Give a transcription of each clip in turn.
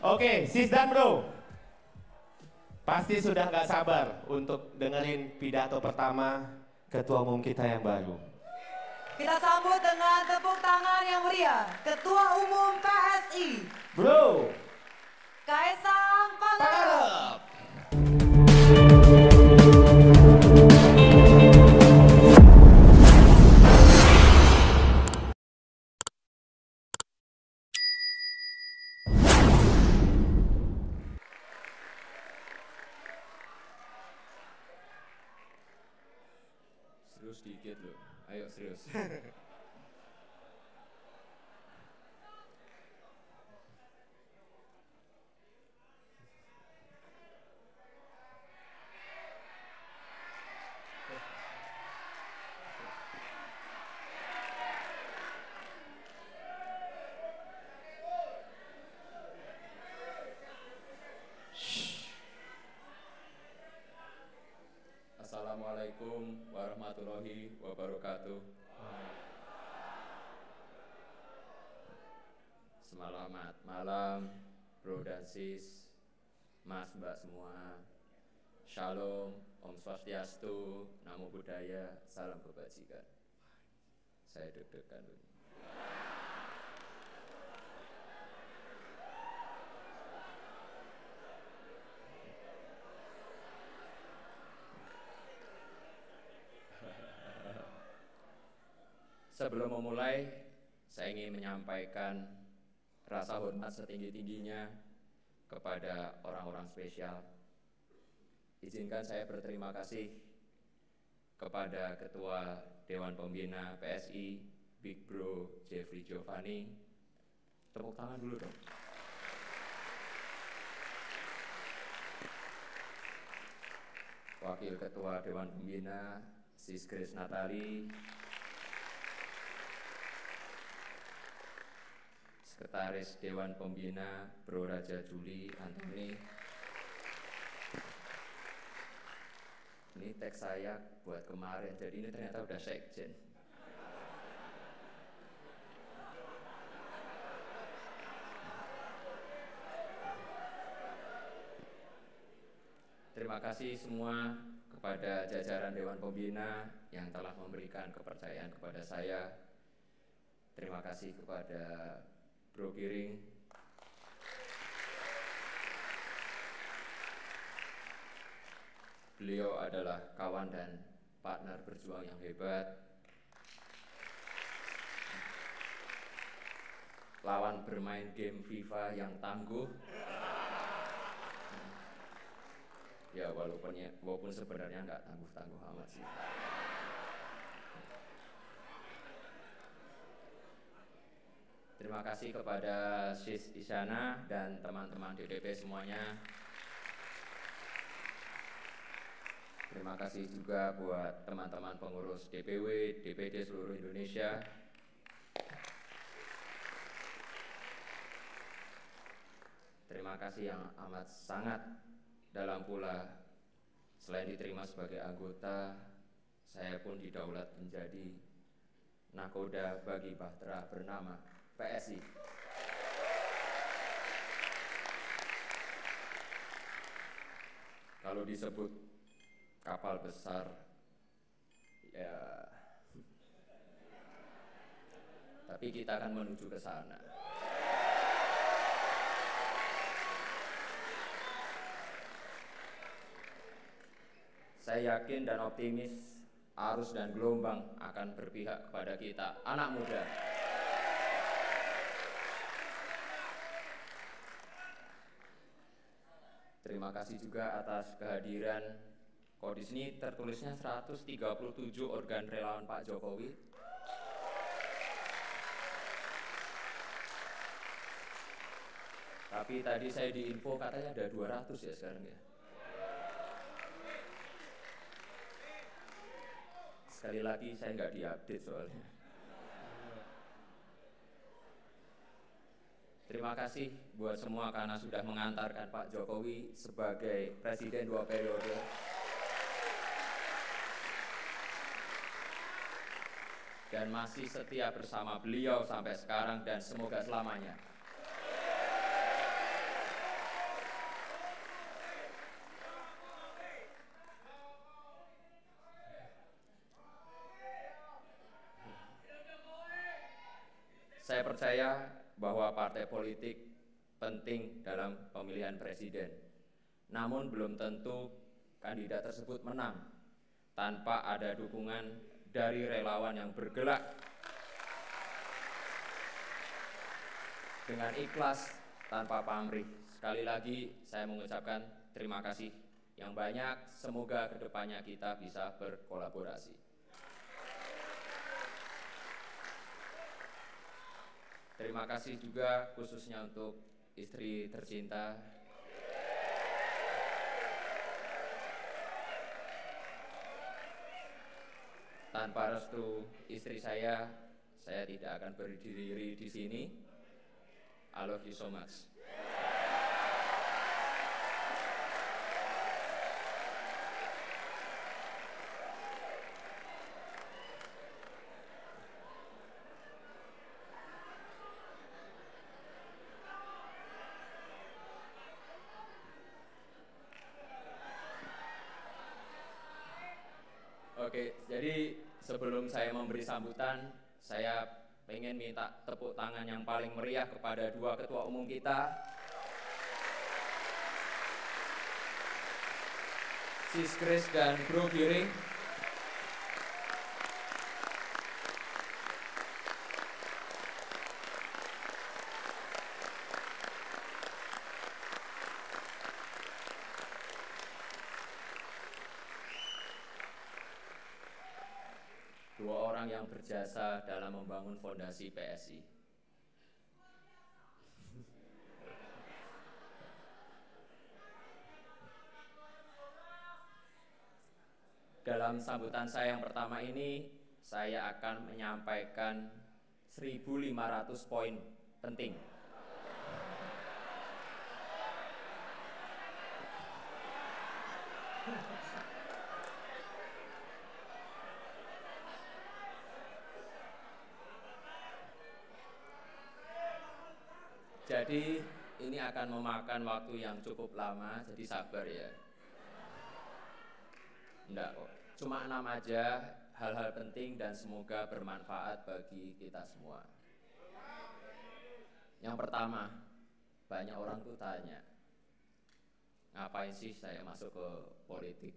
Oke, sis dan bro. Pasti sudah nggak sabar untuk dengerin pidato pertama Ketua Umum kita yang baru. Kita sambut dengan tepuk tangan yang meriah Ketua Umum PSI, Bro Kaisang Pangarep. Serius dikit loh, ayo serius. Assalamualaikum warahmatullahi wabarakatuh. Selamat malam, bro dan sis, mas mbak semua. Shalom, Om Swastiastu, Namo Buddhaya, salam kebajikan. Saya deg-degan dulu. Sebelum memulai, saya ingin menyampaikan rasa hormat setinggi-tingginya kepada orang-orang spesial. Izinkan saya berterima kasih kepada Ketua Dewan Pembina PSI, Big Bro Jeffrey Giovanni. Tepuk tangan dulu dong. Wakil Ketua Dewan Pembina, Sis Grace Natali. Sekretaris Dewan Pembina Bro Raja Juli Antoni. Ini teks saya buat kemarin, jadi ini ternyata udah sekjen. Terima kasih semua kepada jajaran Dewan Pembina yang telah memberikan kepercayaan kepada saya. Terima kasih kepada Bro Giring, beliau adalah kawan dan partner berjuang yang hebat, lawan bermain game FIFA yang tangguh. Ya walaupun sebenarnya nggak tangguh-tangguh amat sih. Terima kasih kepada Sis Isyana dan teman-teman DDP semuanya. Terima kasih juga buat teman-teman pengurus DPW, DPD seluruh Indonesia. Terima kasih yang amat sangat dalam pula. Selain diterima sebagai anggota, saya pun didaulat menjadi nakoda bagi bahtera bernama PSI. Kalau disebut kapal besar, ya, tapi kita akan menuju ke sana. Saya yakin dan optimis arus dan gelombang akan berpihak kepada kita, anak muda. Terima kasih juga atas kehadiran. Kok di sini tertulisnya 137 organ relawan Pak Jokowi. Tapi tadi saya diinfo katanya ada 200 ya sekarang ya. Sekali lagi saya nggak diupdate soalnya. Terima kasih buat semua karena sudah mengantarkan Pak Jokowi sebagai Presiden 2 periode. Dan masih setia bersama beliau sampai sekarang dan semoga selamanya. percaya bahwa partai politik penting dalam pemilihan presiden. Namun belum tentu kandidat tersebut menang tanpa ada dukungan dari relawan yang bergerak dengan ikhlas tanpa pamrih. Sekali lagi saya mengucapkan terima kasih yang banyak. Semoga kedepannya kita bisa berkolaborasi. Terima kasih juga khususnya untuk istri tercinta tanpa restu istri saya tidak akan berdiri di sini. I love you so much. Oke, jadi sebelum saya memberi sambutan, saya pengen minta tepuk tangan yang paling meriah kepada dua ketua umum kita, Sis Kris dan Bro Giring. Dua orang yang berjasa dalam membangun fondasi PSI. Dalam sambutan saya yang pertama ini, saya akan menyampaikan 1.500 poin penting. Jadi ini akan memakan waktu yang cukup lama, jadi sabar ya. Enggak kok, cuma 6 aja, hal-hal penting dan semoga bermanfaat bagi kita semua. Yang pertama, banyak orang tuh tanya, ngapain sih saya masuk ke politik?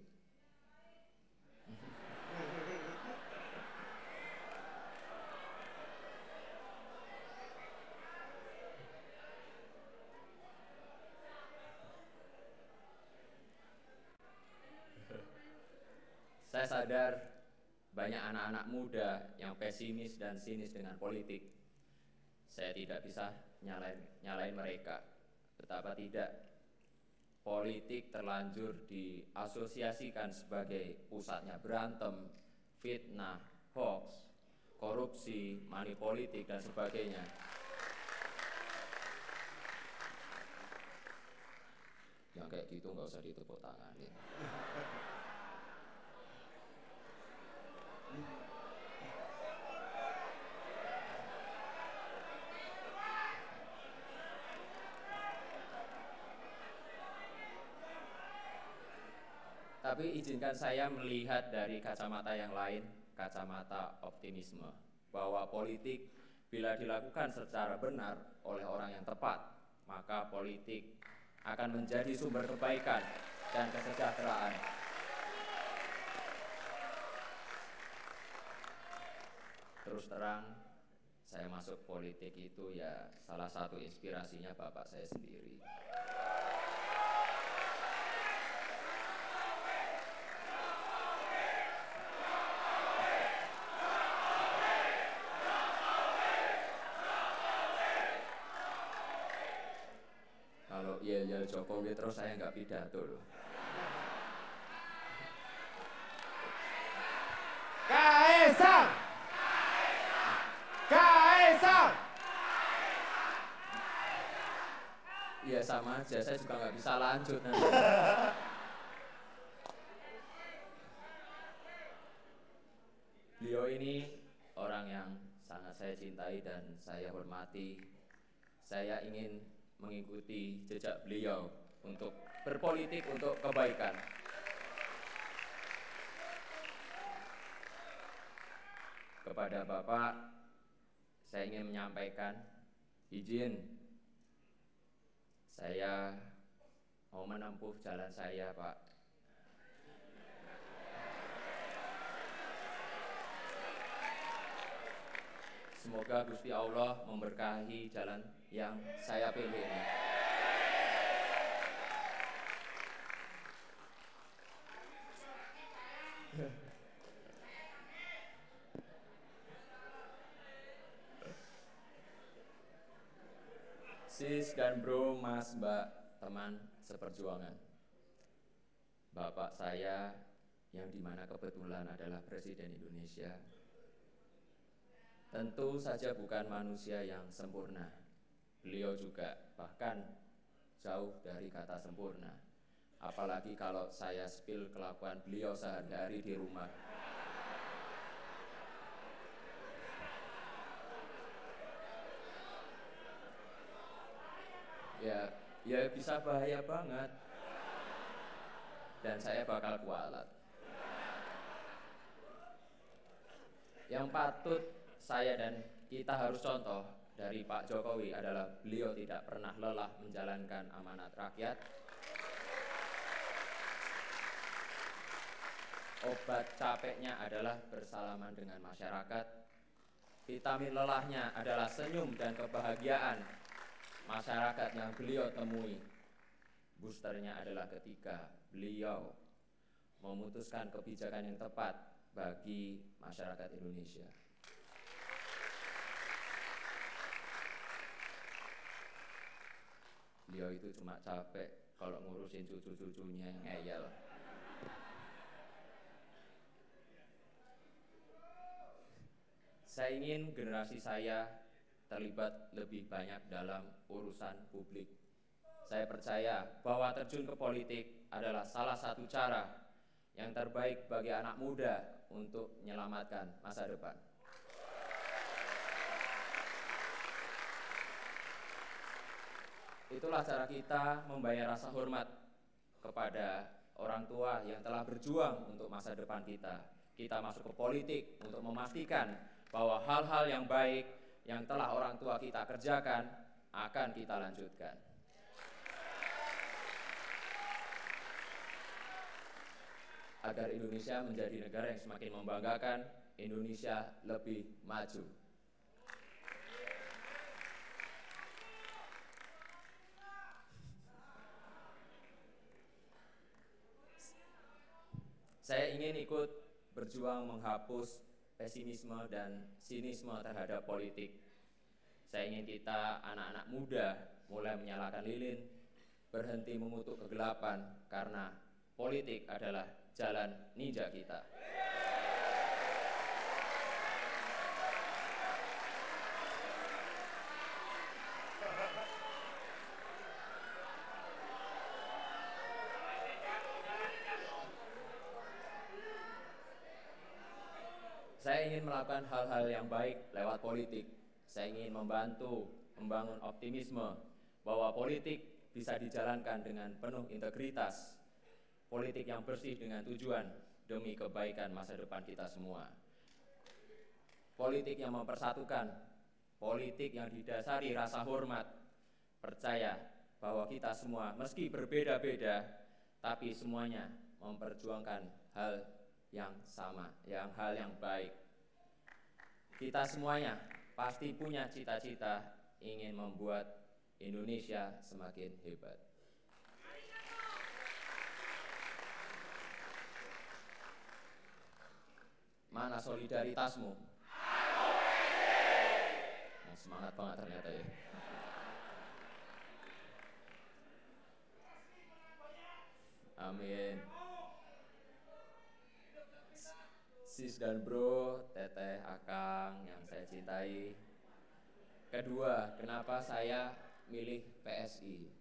Saya sadar banyak anak-anak muda yang pesimis dan sinis dengan politik. Saya tidak bisa nyalain mereka. Betapa tidak, politik terlanjur diasosiasikan sebagai pusatnya berantem, fitnah, hoax, korupsi, money politik dan sebagainya. Yang kayak gitu nggak usah ditepuk tanganin. Tapi izinkan saya melihat dari kacamata yang lain, kacamata optimisme, bahwa politik bila dilakukan secara benar oleh orang yang tepat, maka politik akan menjadi sumber kebaikan dan kesejahteraan. Terus terang, saya masuk politik itu ya salah satu inspirasinya bapak saya sendiri. Kalau yel-yel Jokowi terus saya nggak pidato loh. Kaisang! Kaisang! Iya sama aja, saya juga nggak bisa lanjut nanti. Beliau ini orang yang sangat saya cintai dan saya hormati. Saya ingin mengikuti jejak beliau untuk berpolitik untuk kebaikan. Kepada Bapak, saya ingin menyampaikan izin saya mau menempuh jalan saya, Pak. Semoga Gusti Allah memberkahi jalan yang saya pilih ini. Sis dan bro, mas, mbak, teman seperjuangan. Bapak saya yang dimana kebetulan adalah Presiden Indonesia, tentu saja bukan manusia yang sempurna. Beliau juga bahkan jauh dari kata sempurna. Apalagi kalau saya spill kelakuan beliau sehari-hari di rumah. Ya bisa bahaya banget. Dan saya bakal kualat. Yang patut saya dan kita harus contoh dari Pak Jokowi adalah beliau tidak pernah lelah menjalankan amanat rakyat. Obat capeknya adalah bersalaman dengan masyarakat. Vitamin lelahnya adalah senyum dan kebahagiaan masyarakat yang beliau temui. Boosternya adalah ketika beliau memutuskan kebijakan yang tepat bagi masyarakat Indonesia. Beliau itu cuma capek kalau ngurusin cucu-cucunya yang ngeyel. Saya ingin generasi saya terlibat lebih banyak dalam urusan publik. Saya percaya bahwa terjun ke politik adalah salah satu cara yang terbaik bagi anak muda untuk menyelamatkan masa depan. Itulah cara kita membayar rasa hormat kepada orang tua yang telah berjuang untuk masa depan kita. Kita masuk ke politik untuk memastikan bahwa hal-hal yang baik yang telah orang tua kita kerjakan akan kita lanjutkan. Agar Indonesia menjadi negara yang semakin membanggakan, Indonesia lebih maju. Saya ingin ikut berjuang menghapus pesimisme dan sinisme terhadap politik. Saya ingin kita anak-anak muda mulai menyalakan lilin, berhenti mengutuk kegelapan, karena politik adalah jalan ninja kita. Saya ingin melakukan hal-hal yang baik lewat politik. Saya ingin membantu membangun optimisme bahwa politik bisa dijalankan dengan penuh integritas. Politik yang bersih dengan tujuan demi kebaikan masa depan kita semua. Politik yang mempersatukan, politik yang didasari rasa hormat. Percaya bahwa kita semua meski berbeda-beda, tapi semuanya memperjuangkan hal yang sama, hal yang baik. Kita semuanya pasti punya cita-cita ingin membuat Indonesia semakin hebat. Mana solidaritasmu? Nah, semangat banget ternyata ya. Amin. Sis dan bro, teteh, akang yang saya cintai. Kedua, kenapa saya milih PSI?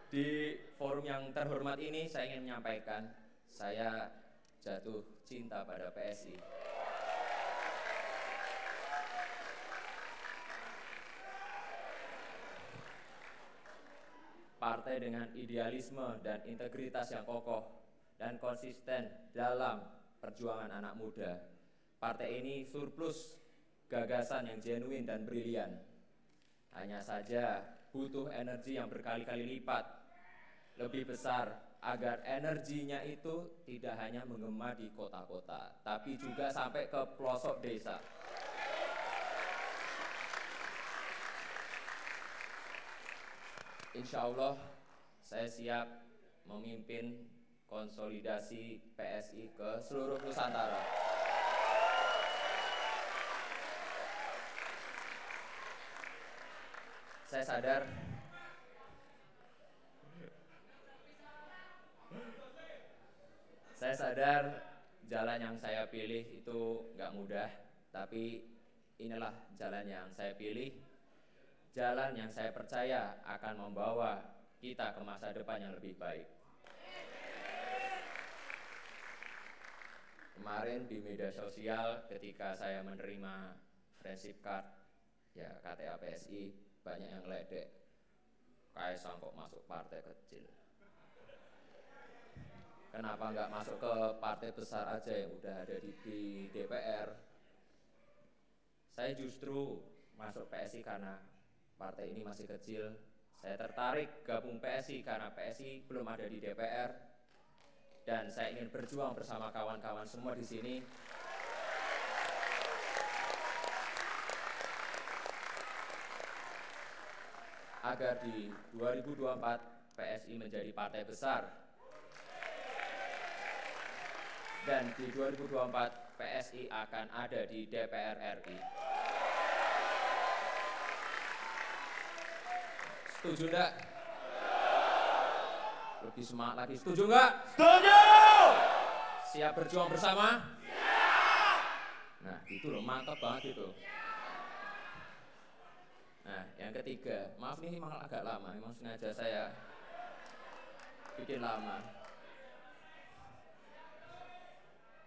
Di forum yang terhormat ini saya ingin menyampaikan, saya jatuh cinta pada PSI. partai dengan idealisme dan integritas yang kokoh dan konsisten dalam perjuangan anak muda. Partai ini surplus gagasan yang genuine dan brilian. Hanya saja butuh energi yang berkali-kali lipat lebih besar agar energinya itu tidak hanya menggema di kota-kota, tapi juga sampai ke pelosok desa. Insya Allah saya siap memimpin konsolidasi PSI ke seluruh Nusantara. Saya sadar jalan yang saya pilih itu nggak mudah, tapi inilah jalan yang saya pilih. Jalan yang saya percaya akan membawa kita ke masa depan yang lebih baik. Kemarin di media sosial ketika saya menerima friendship card, ya KTA PSI, banyak yang ledek. Kaisang kok masuk partai kecil. Kenapa nggak masuk ke partai besar aja yang udah ada di DPR? Saya justru masuk PSI karena partai ini masih kecil. Saya tertarik gabung PSI karena PSI belum ada di DPR, dan saya ingin berjuang bersama kawan-kawan semua di sini agar di 2024 PSI menjadi partai besar, dan di 2024 PSI akan ada di DPR RI. Setuju enggak? Lebih semangat lagi. Setuju enggak? Setuju! Siap berjuang bersama? Siap! Nah, gitu loh, mantap banget itu. Nah, yang ketiga, maaf ini memang agak lama, memang sengaja saya bikin lama.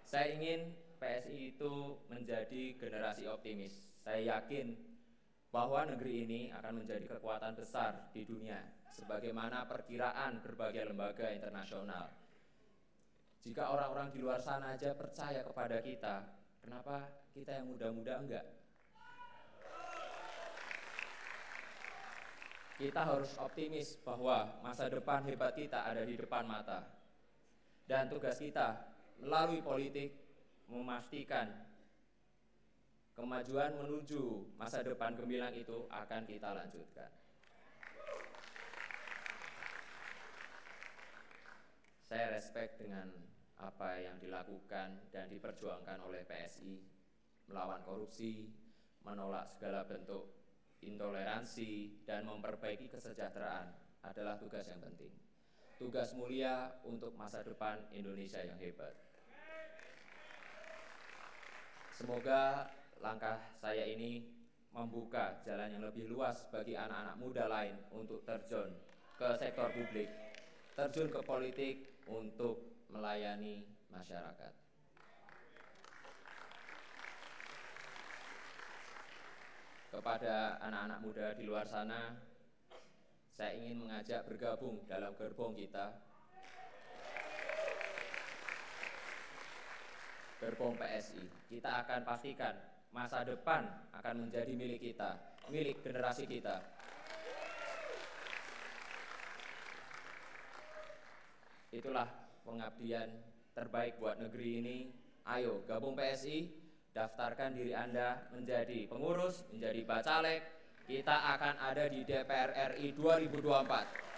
Saya ingin PSI itu menjadi generasi optimis. Saya yakin bahwa negeri ini akan menjadi kekuatan besar di dunia, sebagaimana perkiraan berbagai lembaga internasional. Jika orang-orang di luar sana aja percaya kepada kita, kenapa kita yang muda-muda enggak? Kita harus optimis bahwa masa depan hebat kita ada di depan mata. Dan tugas kita melalui politik memastikan kemajuan menuju masa depan gemilang itu akan kita lanjutkan. Saya respect dengan apa yang dilakukan dan diperjuangkan oleh PSI, melawan korupsi, menolak segala bentuk intoleransi, dan memperbaiki kesejahteraan adalah tugas yang penting. Tugas mulia untuk masa depan Indonesia yang hebat. Semoga langkah saya ini membuka jalan yang lebih luas bagi anak-anak muda lain untuk terjun ke sektor publik, terjun ke politik untuk melayani masyarakat. Kepada anak-anak muda di luar sana, saya ingin mengajak bergabung dalam gerbong kita, gerbong PSI. Kita akan pastikan masa depan akan menjadi milik kita, milik generasi kita. Itulah pengabdian terbaik buat negeri ini. Ayo gabung PSI, daftarkan diri Anda menjadi pengurus, menjadi bacalek. Kita akan ada di DPR RI 2024.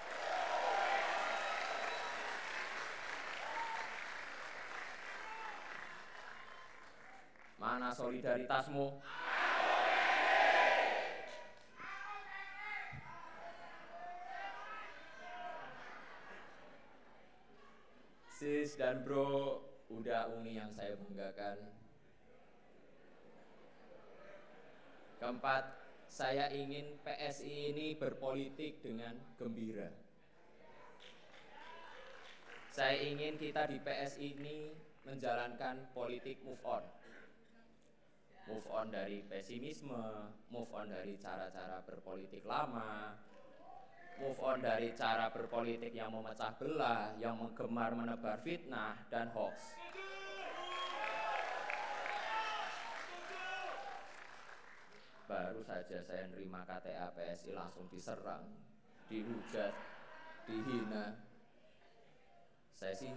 Mana solidaritasmu? Sis dan bro, udah Uni yang saya banggakan. Keempat, saya ingin PSI ini berpolitik dengan gembira. Saya ingin kita di PSI ini menjalankan politik move on. Move on dari pesimisme, move on dari cara-cara berpolitik lama, move on dari cara berpolitik yang memecah belah, yang gemar menebar fitnah dan hoax. Baru saja saya nerima KTA PSI langsung diserang, dihujat, dihina. Saya sih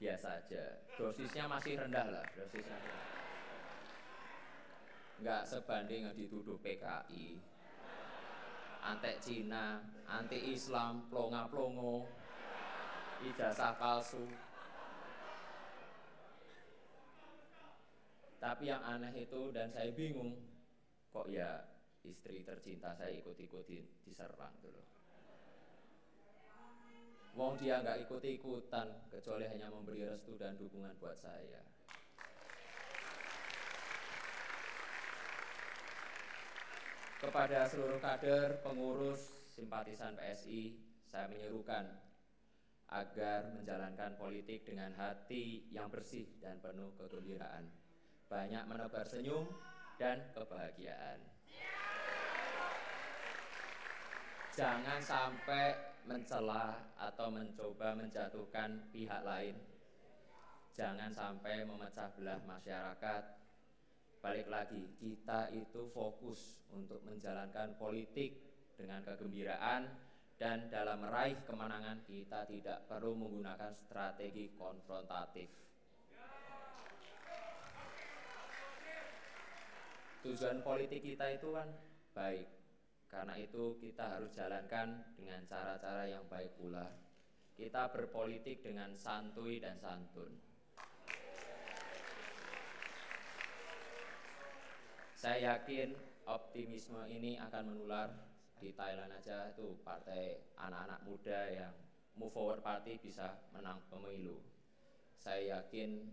biasa aja, dosisnya masih rendah lah, dosisnya rendah. Nggak sebanding yang dituduh PKI, antek Cina, anti Islam, plonga-plongo, ijazah palsu. Tapi yang aneh itu, dan saya bingung, kok ya istri tercinta saya ikut-ikutin diserang dulu. Wong dia nggak ikut-ikutan, kecuali hanya memberi restu dan dukungan buat saya. Kepada seluruh kader, pengurus, simpatisan PSI, saya menyerukan agar menjalankan politik dengan hati yang bersih dan penuh kegembiraan. Banyak menebar senyum dan kebahagiaan. Jangan sampai mencela atau mencoba menjatuhkan pihak lain. Jangan sampai memecah belah masyarakat. Balik lagi, kita itu fokus untuk menjalankan politik dengan kegembiraan, dan dalam meraih kemenangan kita tidak perlu menggunakan strategi konfrontatif. Tujuan politik kita itu kan baik, karena itu kita harus jalankan dengan cara-cara yang baik pula. Kita berpolitik dengan santuy dan santun. Saya yakin optimisme ini akan menular. Di Thailand aja itu partai anak-anak muda yang Move Forward Party bisa menang pemilu. Saya yakin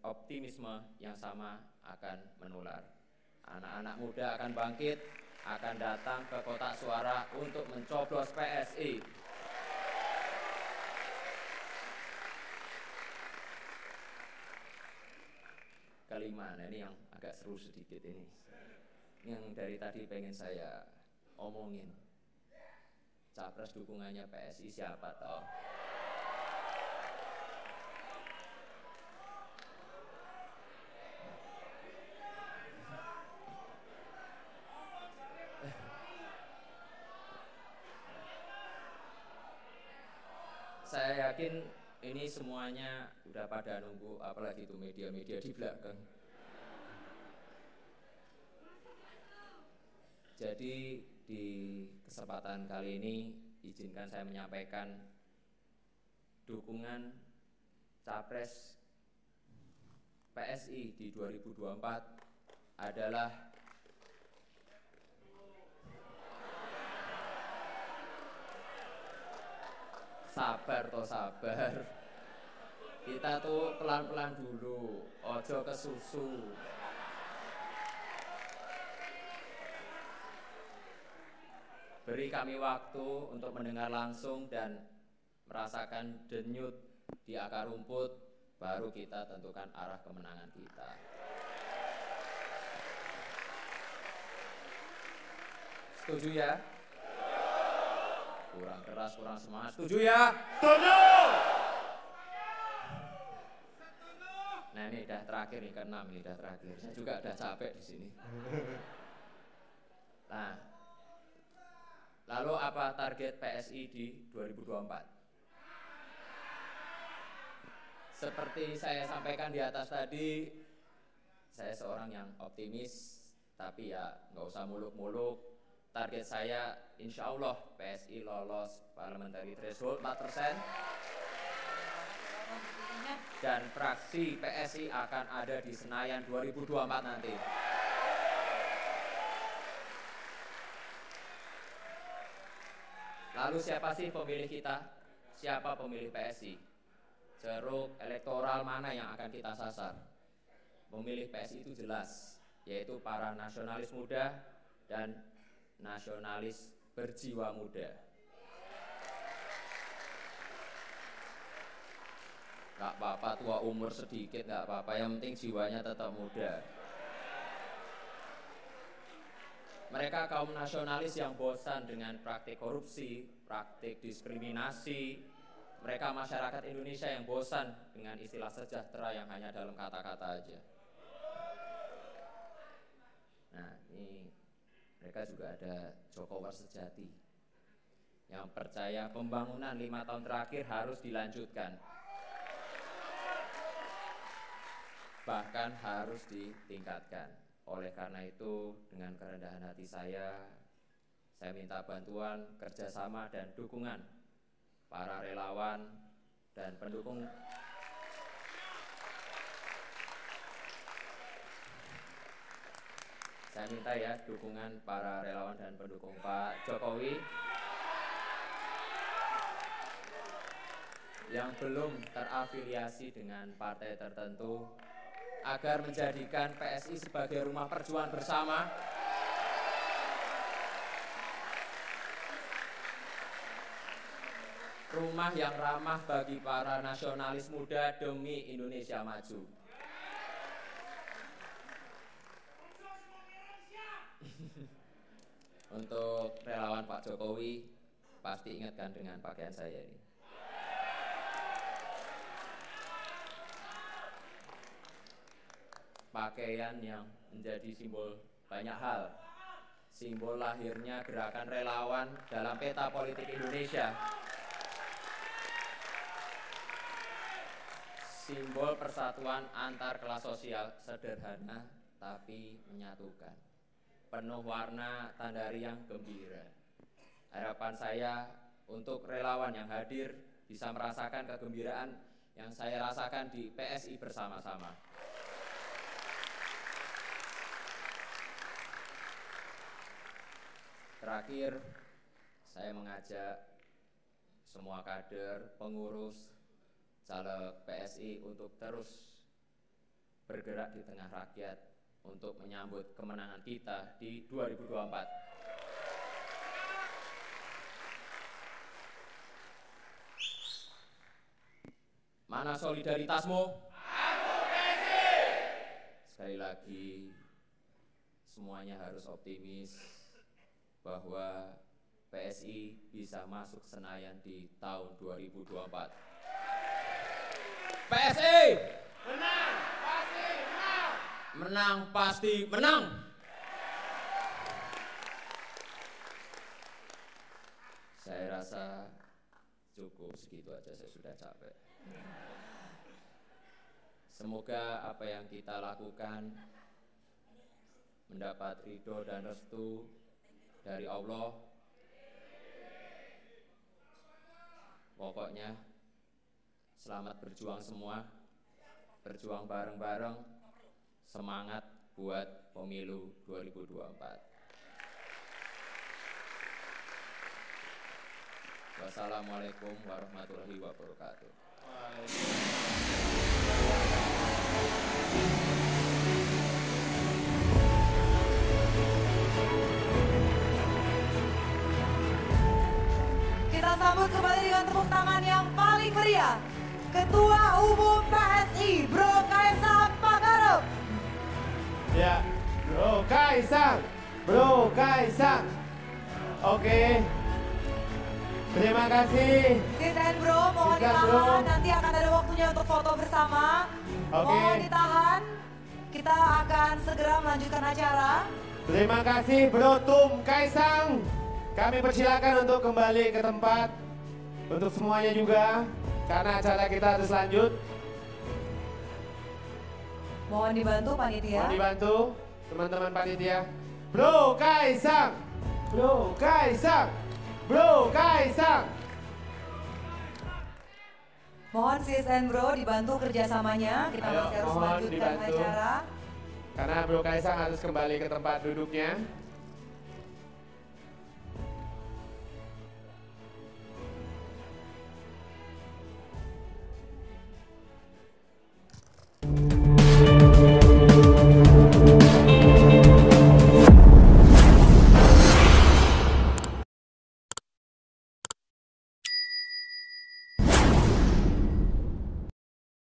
optimisme yang sama akan menular. Anak-anak muda akan bangkit, akan datang ke kotak suara untuk mencoblos PSI. Kelima, nah ini yang agak seru sedikit ini. Yang dari tadi pengen saya omongin. Capres dukungannya PSI siapa toh? Saya yakin ini semuanya udah pada nunggu, apalagi itu media-media di belakang. Jadi di kesempatan kali ini izinkan saya menyampaikan dukungan Capres PSI di 2024 adalah sabar toh sabar. Kita tuh pelan-pelan dulu, ojo kesusu. Beri kami waktu untuk mendengar langsung dan merasakan denyut di akar rumput, baru kita tentukan arah kemenangan kita. Setuju ya? Kurang keras, kurang semangat. Setuju ya? Setuju! Nah ini udah terakhir nih, ke-6 ini udah terakhir. Saya juga udah capek di sini. Nah, lalu apa target PSI di 2024? Seperti saya sampaikan di atas tadi, saya seorang yang optimis, tapi ya nggak usah muluk-muluk. Target saya insya Allah PSI lolos parliamentary threshold 4%. Dan fraksi PSI akan ada di Senayan 2024 nanti. Lalu siapa sih pemilih kita? Siapa pemilih PSI? Ceruk elektoral mana yang akan kita sasar? Pemilih PSI itu jelas, yaitu para nasionalis muda dan nasionalis berjiwa muda. Gak apa-apa tua umur sedikit, gak apa-apa, yang penting jiwanya tetap muda. Mereka kaum nasionalis yang bosan dengan praktik korupsi, praktik diskriminasi. Mereka masyarakat Indonesia yang bosan dengan istilah sejahtera yang hanya dalam kata-kata aja. Nah, ini mereka juga ada Jokowi sejati yang percaya pembangunan 5 tahun terakhir harus dilanjutkan, bahkan harus ditingkatkan. Oleh karena itu, dengan kerendahan hati saya minta bantuan, kerjasama, dan dukungan para relawan dan pendukung saya minta ya dukungan para relawan dan pendukung Pak Jokowi yang belum terafiliasi dengan partai tertentu agar menjadikan PSI sebagai rumah perjuangan bersama, rumah yang ramah bagi para nasionalis muda demi Indonesia maju. Untuk relawan Pak Jokowi, pasti ingatkan dengan pakaian saya ini. Pakaian yang menjadi simbol banyak hal. Simbol lahirnya gerakan relawan dalam peta politik Indonesia. Simbol persatuan antar kelas sosial, sederhana tapi menyatukan. Penuh warna tanda riang gembira. Harapan saya untuk relawan yang hadir bisa merasakan kegembiraan yang saya rasakan di PSI bersama-sama. Terakhir, saya mengajak semua kader, pengurus, caleg PSI untuk terus bergerak di tengah rakyat untuk menyambut kemenangan kita di 2024. Mana solidaritasmu? Aku PSI! Sekali lagi, semuanya harus optimis bahwa PSI bisa masuk Senayan di tahun 2024. PSI! Menang! Pasti menang! Menang pasti menang! Saya rasa cukup segitu aja, saya sudah capek. Semoga apa yang kita lakukan mendapat ridho dan restu dari Allah. Pokoknya selamat berjuang semua, berjuang bareng-bareng, semangat buat pemilu 2024. Wassalamualaikum warahmatullahi wabarakatuh. Kita sambut kembali dengan tepuk tangan yang paling meriah, Ketua Umum PSI, Bro Kaisang Pangarep. Ya, Bro Kaisang, Bro Kaisang. Oke. Terima kasih. Sis and Bro, mohon Sis and ditahan, Bro. nanti akan ada waktunya untuk foto bersama. Oke. Mohon ditahan, kita akan segera melanjutkan acara. Terima kasih Bro Tum Kaisang. Kami persilakan untuk kembali ke tempat. Untuk semuanya juga, karena acara kita harus lanjut. Mohon dibantu panitia. Mohon dibantu teman-teman panitia. Bro Kaisang, Bro Kaisang, Bro Kaisang. Mohon sis and Bro dibantu kerjasamanya. Kita Ayo, masih harus mohon melanjutkan dibantu. acara. Karena Bro Kaisang harus kembali ke tempat duduknya.